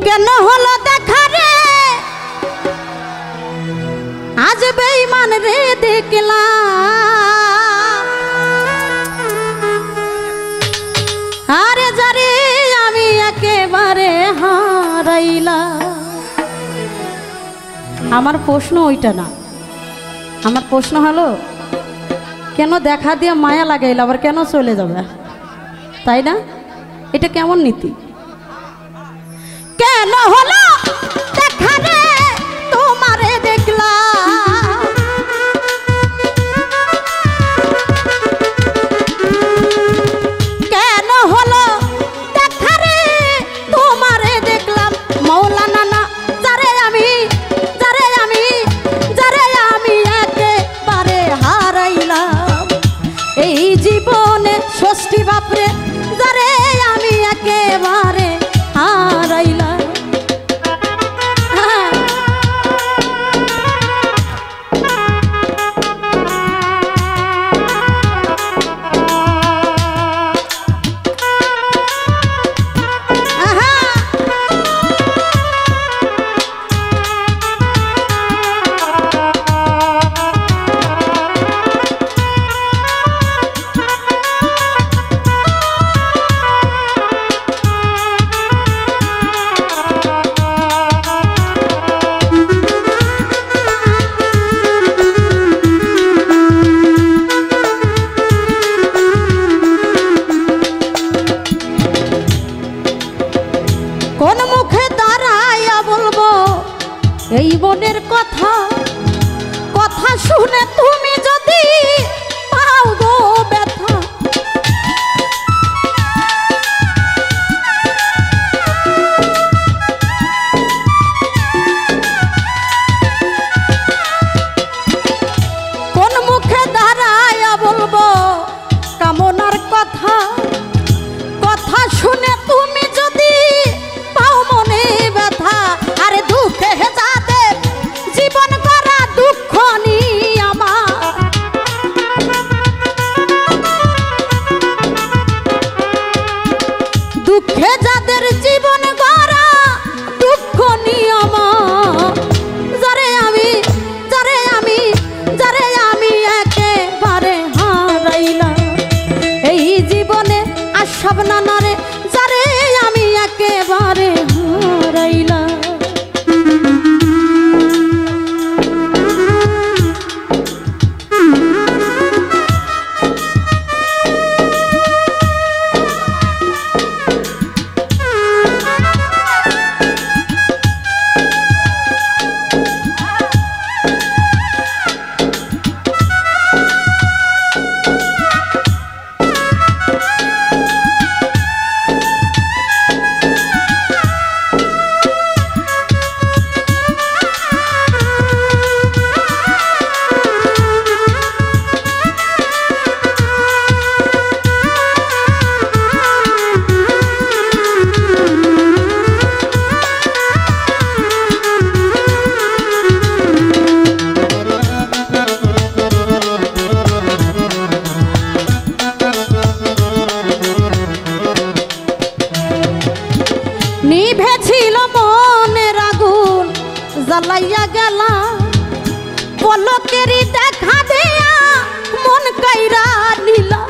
কেন হলো দেখা রে আজ বেঈমান রে দেখলাম আরে যারে আমি একেবারে হারাইলাম। আমার প্রশ্ন ওইটা না, আমার প্রশ্ন হলো কেন দেখা দিয়ে মায়া লাগাইল আবার কেন চলে যাবে, তাই না? এটা কেমন নীতি? কেন হলো দেখা রে তোমারে দেখলাম কেন হলো দেখা রে তোমারে দেখলাম মৌলানা না যারে আমি একেবারে হারাইলাম এই জীবনে ষষ্ঠী বাপরে যারে আমি একেবারে হারাইলাম। কোন মুখে দাঁড়াইয়া বলবো এই মনের কথা, কথা শুনে তুমি যদি পাও গো ব্যথা। কোন মুখে দাঁড়াইয়া বলবো কামনার কথা, কথা শুনে তুমি যদি পাও মনে ব্যথা। আরে দুঃখে যাদের জীবন করা দুঃখ নি আমার, দুঃখে যাদের জীবন করা দুঃখ নি আমার যারে আমি একেবারে হারাইলাম এই জীবনে আর সব নানারে যারে আমি একেবারে হারাইলাম। নিভেছিল মনের আগুন জ্বালাইয়া গেলা পলকেরই দেখা দেয়া মন কাইরা নিলা।